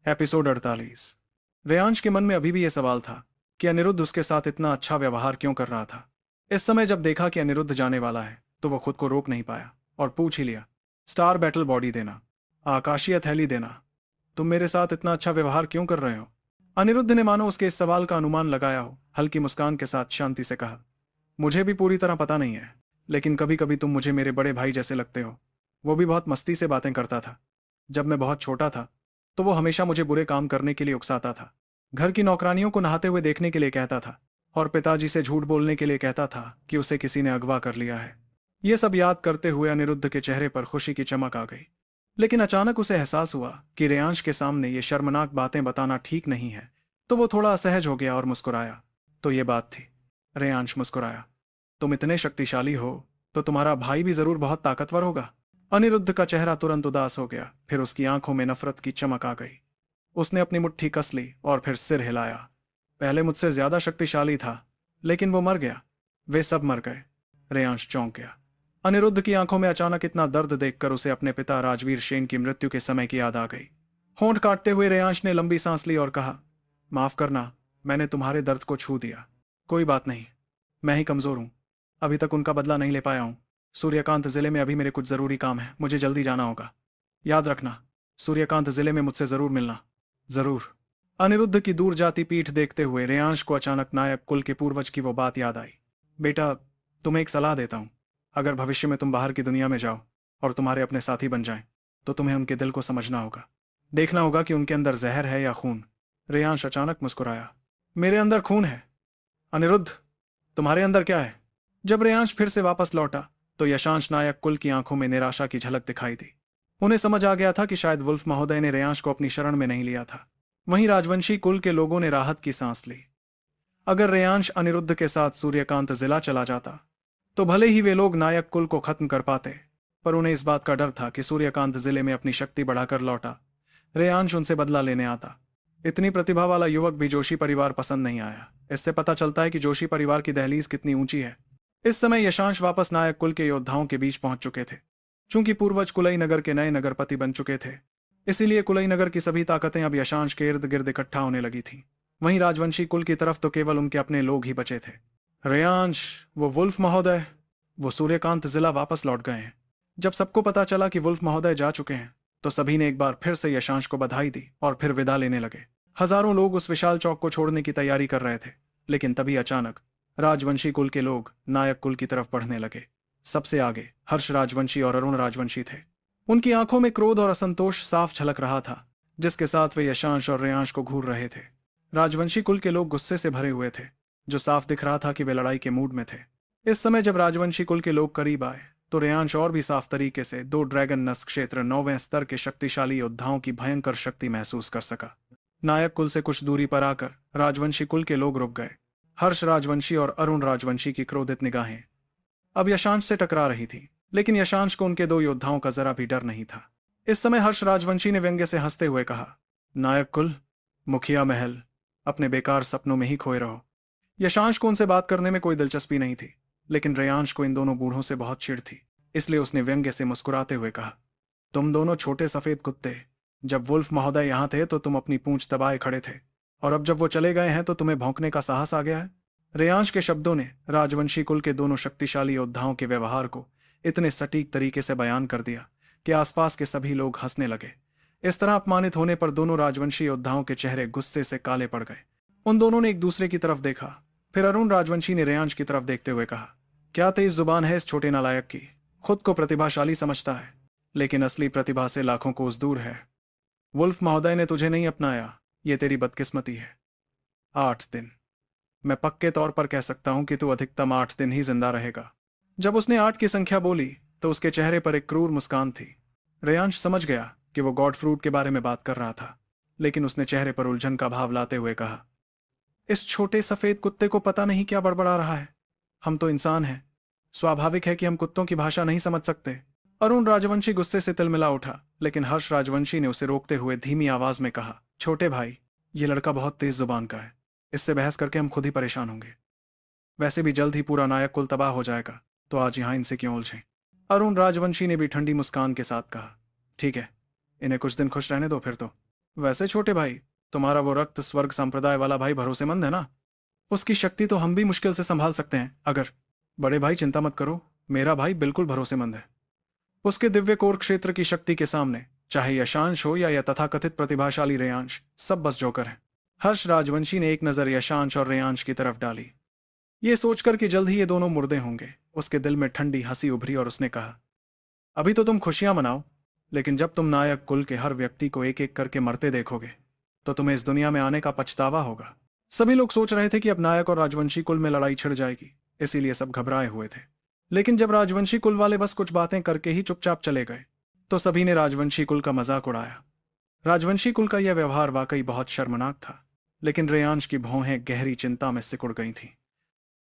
Episode 48। Reyansh के मन में अभी भी यह सवाल था कि अनिरुद्ध उसके साथ इतना अच्छा व्यवहार क्यों कर रहा था। इस समय जब देखा कि अनिरुद्ध जाने वाला है तो वो खुद को रोक नहीं पाया और पूछ ही लिया, स्टार बैटल बॉडी देना, आकाशीय थैली देना, तुम मेरे साथ इतना अच्छा व्यवहार क्यों कर रहे हो? अनिरुद्ध ने मानो उसके इस सवाल का अनुमान लगाया हो, हल्की मुस्कान के साथ शांति से कहा, मुझे भी पूरी तरह पता नहीं है, लेकिन कभी कभी तुम मुझे मेरे बड़े भाई जैसे लगते हो। वो भी बहुत मस्ती से बातें करता था। जब मैं बहुत छोटा था तो वो हमेशा मुझे बुरे काम करने के लिए उकसाता था। घर की नौकरानियों को नहाते हुए देखने के लिए कहता था और पिताजी से झूठ बोलने के लिए कहता था कि उसे किसी ने अगवा कर लिया है। ये सब याद करते हुए अनिरुद्ध के चेहरे पर खुशी की चमक आ गई। लेकिन अचानक उसे एहसास हुआ कि रेयांश के सामने ये शर्मनाक बातें बताना ठीक नहीं है, तो वो थोड़ा असहज हो गया और मुस्कुराया। तो ये बात थी। रेयांश मुस्कुराया, तुम इतने शक्तिशाली हो तो तुम्हारा भाई भी जरूर बहुत ताकतवर होगा। अनिरुद्ध का चेहरा तुरंत उदास हो गया, फिर उसकी आंखों में नफरत की चमक आ गई। उसने अपनी मुट्ठी कस ली और फिर सिर हिलाया। पहले मुझसे ज्यादा शक्तिशाली था, लेकिन वो मर गया। वे सब मर गए। रेयांश चौंक गया। अनिरुद्ध की आंखों में अचानक इतना दर्द देखकर उसे अपने पिता राजवीर सेन की मृत्यु के समय की याद आ गई। होंठ काटते हुए रेयांश ने लंबी सांस ली और कहा, माफ करना, मैंने तुम्हारे दर्द को छू दिया। कोई बात नहीं, मैं ही कमजोर हूं। अभी तक उनका बदला नहीं ले पाया हूं। सूर्यकांत जिले में अभी मेरे कुछ जरूरी काम है, मुझे जल्दी जाना होगा। याद रखना, सूर्यकांत जिले में मुझसे जरूर मिलना। जरूर। अनिरुद्ध की दूर जाती पीठ देखते हुए रेयांश को अचानक नायक कुल के पूर्वज की वो बात याद आई। बेटा, तुम्हें एक सलाह देता हूं। अगर भविष्य में तुम बाहर की दुनिया में जाओ और तुम्हारे अपने साथी बन जाएं, तो तुम्हें उनके दिल को समझना होगा। देखना होगा कि उनके अंदर जहर है या खून। रेयांश अचानक मुस्कुराया, मेरे अंदर खून है। अनिरुद्ध, तुम्हारे अंदर क्या है? जब रेयांश फिर से वापस लौटा तो यशांश नायक कुल की आंखों में निराशा की झलक दिखाई दी। उन्हें समझ आ गया था कि शायद वुल्फ महोदय ने रेयांश को अपनी शरण में नहीं लिया था। वहीं राजवंशी कुल के लोगों ने राहत की सांस ली। अगर रेयांश अनिरुद्ध के साथ सूर्यकांत जिला चला जाता तो भले ही वे लोग नायक कुल को खत्म कर पाते, पर उन्हें इस बात का डर था कि सूर्यकांत जिले में अपनी शक्ति बढ़ाकर लौटा रेयांश उनसे बदला लेने आता। इतनी प्रतिभा वाला युवक भी जोशी परिवार पसंद नहीं आया। इससे पता चलता है कि जोशी परिवार की दहलीज कितनी ऊंची है। इस समय यशांश वापस नायक कुल के योद्धाओं के बीच पहुंच चुके थे। चूंकि पूर्वज कुलई नगर के नए नगरपति बन चुके थे, इसीलिए कुलई नगर की सभी ताकतें अब यशांश के इर्द गिर्द इकट्ठा होने लगी थी। वहीं राजवंशी कुल की तरफ तो केवल उनके अपने लोग ही बचे थे। रेयांश, वो वुल्फ महोदय, वो सूर्यकांत जिला वापस लौट गए हैं। जब सबको पता चला कि वुल्फ महोदय जा चुके हैं तो सभी ने एक बार फिर से यशांश को बधाई दी और फिर विदा लेने लगे। हजारों लोग उस विशाल चौक को छोड़ने की तैयारी कर रहे थे, लेकिन तभी अचानक राजवंशी कुल के लोग नायक कुल की तरफ बढ़ने लगे। सबसे आगे हर्ष राजवंशी और अरुण राजवंशी थे। उनकी आंखों में क्रोध और असंतोष साफ झलक रहा था, जिसके साथ वे यशांश और रेयांश को घूर रहे थे। राजवंशी कुल के लोग गुस्से से भरे हुए थे, जो साफ दिख रहा था कि वे लड़ाई के मूड में थे। इस समय जब राजवंशी कुल के लोग करीब आए तो रेयांश और भी साफ तरीके से दो ड्रैगन नस्क क्षेत्र 9वें स्तर के शक्तिशाली योद्धाओं की भयंकर शक्ति महसूस कर सका। नायक कुल से कुछ दूरी पर आकर राजवंशी कुल के लोग रुक गए। हर्ष राजवंशी और अरुण राजवंशी की क्रोधित निगाहें अब यशांश से टकरा रही थी, लेकिन यशांश को उनके दो योद्धाओं का जरा भी डर नहीं था। इस समय हर्ष राजवंशी ने व्यंग्य से हंसते हुए कहा, नायक कुल, मुखिया महल, अपने बेकार सपनों में ही खोए रहो। यशांश को उनसे बात करने में कोई दिलचस्पी नहीं थी, लेकिन रेयांश को इन दोनों बूढ़ों से बहुत चिढ़ थी। इसलिए उसने व्यंग्य से मुस्कुराते हुए कहा, तुम दोनों छोटे सफेद कुत्ते, जब वुल्फ महोदय यहां थे तो तुम अपनी पूंछ दबाए खड़े थे, और अब जब वो चले गए हैं तो तुम्हें भौंकने का साहस आ गया है। रेयांश के शब्दों ने राजवंशी कुल के दोनों शक्तिशाली योद्धाओं के व्यवहार को इतने सटीक तरीके से बयान कर दिया कि आसपास के सभी लोग हंसने लगे। इस तरह अपमानित होने पर दोनों राजवंशी योद्धाओं के चेहरे गुस्से से काले पड़ गए। उन दोनों ने एक दूसरे की तरफ देखा। फिर अरुण राजवंशी ने रेयांश की तरफ देखते हुए कहा, क्या तेज जुबान है इस छोटे नालायक की। खुद को प्रतिभाशाली समझता है, लेकिन असली प्रतिभा से लाखों कोस दूर है। वुल्फ महोदय ने तुझे नहीं अपनाया, ये तेरी बदकिस्मती है। 8 दिन। मैं पक्के तौर पर कह सकता हूं कि तू अधिकतम 8 दिन ही जिंदा रहेगा। जब उसने 8 की संख्या बोली तो उसके चेहरे पर एक क्रूर मुस्कान थी। रेयांश समझ गया कि वो गॉड फ्रूट के बारे में बात कर रहा था, लेकिन उसने चेहरे पर उलझन का भाव लाते हुए कहा, इस छोटे सफेद कुत्ते को पता नहीं क्या बड़बड़ा रहा है। हम तो इंसान हैं, स्वाभाविक है कि हम कुत्तों की भाषा नहीं समझ सकते। अरुण राजवंशी गुस्से से तिलमिला उठा, लेकिन हर्ष राजवंशी ने उसे रोकते हुए धीमी आवाज में कहा, छोटे भाई, ये लड़का बहुत तेज जुबान का है। इससे बहस करके हम खुद ही परेशान होंगे। वैसे भी जल्द ही पूरा नायक कुल तबाह हो जाएगा, तो आज यहां इनसे क्यों उलझें। अरुण राजवंशी ने भी ठंडी मुस्कान के साथ कहा, ठीक है, इन्हें कुछ दिन खुश रहने दो फिर तो। वैसे छोटे भाई, तुम्हारा वो रक्त स्वर्ग संप्रदाय वाला भाई भरोसेमंद है ना? उसकी शक्ति तो हम भी मुश्किल से संभाल सकते हैं। अगर बड़े भाई चिंता मत करो, मेरा भाई बिल्कुल भरोसेमंद है। उसके दिव्य कोर क्षेत्र की शक्ति के सामने चाहे यशांश हो या तथाकथित प्रतिभाशाली रेयांश, सब बस जोकर है। हर्ष राजवंशी ने एक नजर यशांश और रेयांश की तरफ डाली। ये सोचकर कि जल्द ही ये दोनों मुर्दे होंगे, उसके दिल में ठंडी हंसी उभरी और उसने कहा, अभी तो तुम खुशियां मनाओ, लेकिन जब तुम नायक कुल के हर व्यक्ति को एक एक करके मरते देखोगे तो तुम्हें इस दुनिया में आने का पछतावा होगा। सभी लोग सोच रहे थे कि अब नायक और राजवंशी कुल में लड़ाई छिड़ जाएगी, इसीलिए सब घबराए हुए थे। लेकिन जब राजवंशी कुल वाले बस कुछ बातें करके ही चुपचाप चले गए तो सभी ने राजवंशी कुल का मजाक उड़ाया। राजवंशी कुल का यह व्यवहार वाकई बहुत शर्मनाक था, लेकिन रेयांश की भौहें गहरी चिंता में सिकुड़ गई थीं।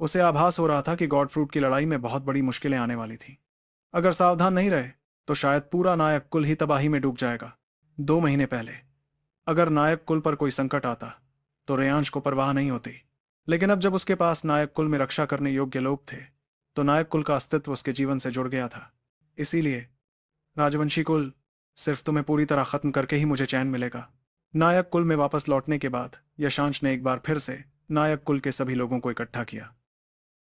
उसे आभास हो रहा था कि गॉडफ्रूट की लड़ाई में बहुत बड़ी मुश्किलें आने वाली थीं। अगर सावधान नहीं रहे तो शायद पूरा नायक कुल ही तबाही में डूब जाएगा। 2 महीने पहले अगर नायक कुल पर कोई संकट आता तो रेयांश को परवाह नहीं होती, लेकिन अब जब उसके पास नायक कुल में रक्षा करने योग्य लोग थे तो नायक कुल का अस्तित्व उसके जीवन से जुड़ गया था। इसीलिए राजवंशी कुल, सिर्फ तुम्हें पूरी तरह खत्म करके ही मुझे चैन मिलेगा। नायक कुल में वापस लौटने के बाद यशांश ने एक बार फिर से नायक कुल के सभी लोगों को इकट्ठा किया।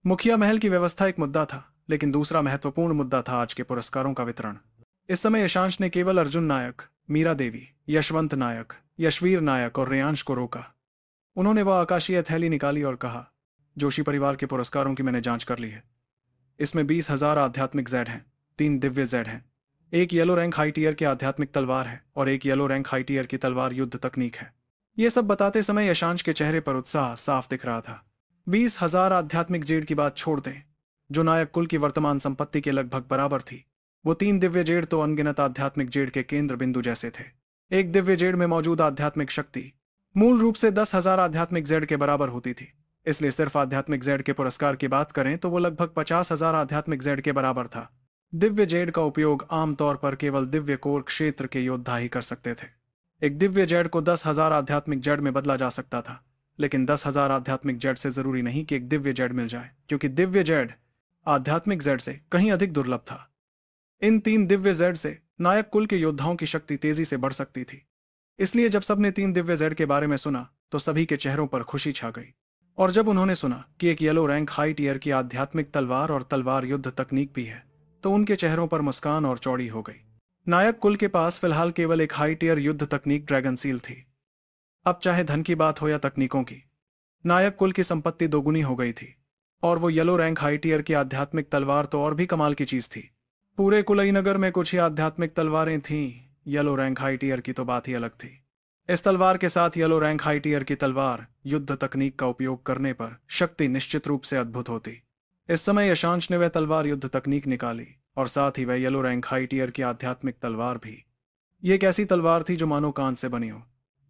मुखिया महल की व्यवस्था एक मुद्दा था, लेकिन दूसरा महत्वपूर्ण मुद्दा था आज के पुरस्कारों का वितरण। इस समय यशांश ने केवल अर्जुन नायक, मीरा देवी, यशवंत नायक, यशवीर नायक और रेयांश को रोका। उन्होंने वह आकाशीय थैली निकाली और कहा, जोशी परिवार के पुरस्कारों की मैंने जांच कर ली है। इसमें 20,000 आध्यात्मिक जेड हैं, 3 दिव्य जेड हैं, एक येलो रैंक हाई टीयर की आध्यात्मिक तलवार है और एक येलो रैंक हाई टीयर की तलवार युद्ध तकनीक है। ये सब बताते समय यशांश के चेहरे पर उत्साह साफ दिख रहा था। 20,000 आध्यात्मिक जेड की बात छोड़ दें, जो नायक कुल की वर्तमान संपत्ति के लगभग बराबर थी। वो 3 दिव्य जेड तो अनगिनत आध्यात्मिक जेड के केंद्र बिंदु जैसे थे। एक दिव्य जेड में मौजूद आध्यात्मिक शक्ति मूल रूप से 10,000 आध्यात्मिक जेड के बराबर होती थी, इसलिए सिर्फ आध्यात्मिक जेड के पुरस्कार की बात करें तो वो लगभग 50,000 आध्यात्मिक जेड के बराबर था। दिव्य जेड का उपयोग आमतौर पर केवल दिव्य कोर क्षेत्र के योद्धा ही कर सकते थे। एक दिव्य जेड को 10,000 आध्यात्मिक जेड में बदला जा सकता था, लेकिन 10,000 आध्यात्मिक जेड से जरूरी नहीं कि एक दिव्य जेड मिल जाए, क्योंकि दिव्य जेड आध्यात्मिक जेड से कहीं अधिक दुर्लभ था। इन 3 दिव्य जेड से नायक कुल के योद्धाओं की शक्ति तेजी से बढ़ सकती थी। इसलिए जब सबने 3 दिव्य जेड के बारे में सुना तो सभी के चेहरों पर खुशी छा गई। और जब उन्होंने सुना कि एक येलो रैंक हाई टीयर की आध्यात्मिक तलवार और तलवार युद्ध तकनीक भी है, तो उनके चेहरों पर मुस्कान और चौड़ी हो गई। नायक कुल के पास फिलहाल केवल एक हाई टीयर युद्ध तकनीक ड्रैगन सील थी। अब चाहे धन की बात हो या तकनीकों की, नायक कुल की संपत्ति दोगुनी हो गई थी। और वो येलो रैंक हाई टीयर की आध्यात्मिक तलवार तो और भी कमाल की चीज थी। पूरे कुलई नगर में कुछ ही आध्यात्मिक तलवारें थीं, येलो रैंक हाई टीयर की तो बात ही अलग थी। इस तलवार के साथ येलो रैंक हाई टीयर की तलवार युद्ध तकनीक का उपयोग करने पर शक्ति निश्चित रूप से अद्भुत होती। इस समय यशांश ने वह तलवार युद्ध तकनीक निकाली और साथ ही वह येलो रैंक हाई टीयर की आध्यात्मिक तलवार भी। ये एक ऐसी तलवार थी जो मानो कांच से बनी हो।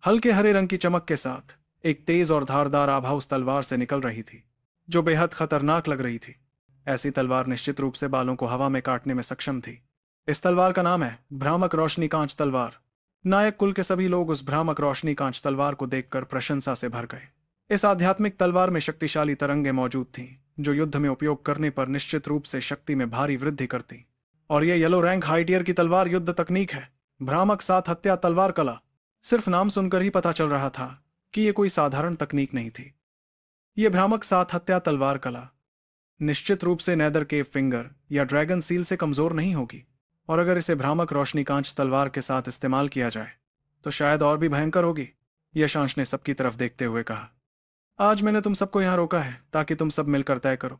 हल्के हरे रंग की चमक के साथ एक तेज और धारदार आभा उस तलवार से निकल रही थी, जो बेहद खतरनाक लग रही थी। ऐसी तलवार निश्चित रूप से बालों को हवा में काटने में सक्षम थी। इस तलवार का नाम है भ्रामक रोशनी कांच तलवार। नायक कुल के सभी लोग उस भ्रामक रोशनी कांच तलवार को देखकर प्रशंसा से भर गए। इस आध्यात्मिक तलवार में शक्तिशाली तरंगें मौजूद थीं, जो युद्ध में उपयोग करने पर निश्चित रूप से शक्ति में भारी वृद्धि करती। और यह येलो रैंक हाई टियर की तलवार युद्ध तकनीक है, भ्रामक सात हत्या तलवार कला। सिर्फ नाम सुनकर ही पता चल रहा था कि यह कोई साधारण तकनीक नहीं थी। यह भ्रामक सात हत्या तलवार कला निश्चित रूप से नेदर केव फिंगर या ड्रैगन सील से कमजोर नहीं होगी, और अगर इसे भ्रामक रोशनी कांच तलवार के साथ इस्तेमाल किया जाए तो शायद और भी भयंकर होगी। यशांश ने सबकी तरफ देखते हुए कहा, आज मैंने तुम सबको यहां रोका है ताकि तुम सब मिलकर तय करो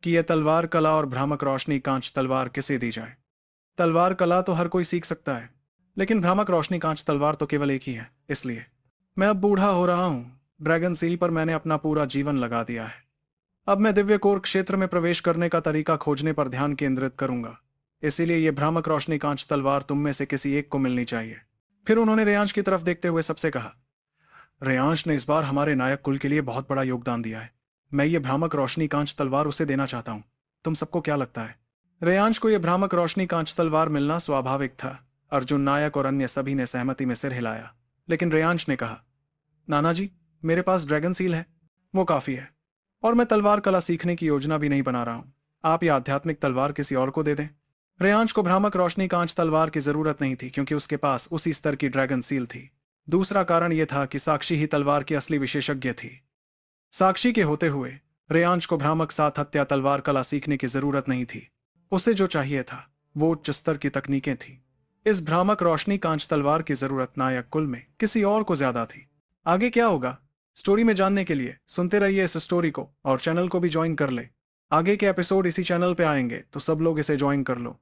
कि यह तलवार कला और भ्रामक रोशनी कांच तलवार किसे दी जाए। तलवार कला तो हर कोई सीख सकता है, लेकिन भ्रामक रोशनी कांच तलवार तो केवल एक ही है। इसलिए मैं अब बूढ़ा हो रहा हूं। ड्रैगन सील पर मैंने अपना पूरा जीवन लगा दिया है। अब मैं दिव्य कोर क्षेत्र में प्रवेश करने का तरीका खोजने पर ध्यान केंद्रित करूंगा। इसीलिए यह भ्रामक रोशनी कांच तलवार तुम में से किसी एक को मिलनी चाहिए। फिर उन्होंने रेयांश की तरफ देखते हुए सबसे कहा, रेयांश ने इस बार हमारे नायक कुल के लिए बहुत बड़ा योगदान दिया है। मैं ये भ्रामक रोशनी कांच तलवार उसे देना चाहता हूं। तुम सबको क्या लगता है? रेयांश को यह भ्रामक रोशनी कांच तलवार मिलना स्वाभाविक था। अर्जुन नायक और अन्य सभी ने सहमति में सिर हिलाया, लेकिन रेयांश ने कहा, नाना जी, मेरे पास ड्रैगन सील है, वो काफी है, और मैं तलवार कला सीखने की योजना भी नहीं बना रहा हूं। आप ये आध्यात्मिक तलवार किसी और को दे दें। रेयांश को भ्रामक रोशनी कांच तलवार की जरूरत नहीं थी, क्योंकि उसके पास उसी स्तर की ड्रैगन सील थी। दूसरा कारण यह था कि साक्षी ही तलवार की असली विशेषज्ञ थी। साक्षी के होते हुए रेयांश को भ्रामक साथ हत्या तलवार कला सीखने की जरूरत नहीं थी। उसे जो चाहिए था वो उच्च स्तर की तकनीकें थी। इस भ्रामक रोशनी कांच तलवार की जरूरत नायक कुल में किसी और को ज्यादा थी। आगे क्या होगा स्टोरी में जानने के लिए सुनते रहिए इस स्टोरी को और चैनल को भी ज्वाइन कर ले। आगे के एपिसोड इसी चैनल पे आएंगे तो सब लोग इसे ज्वाइन कर लो।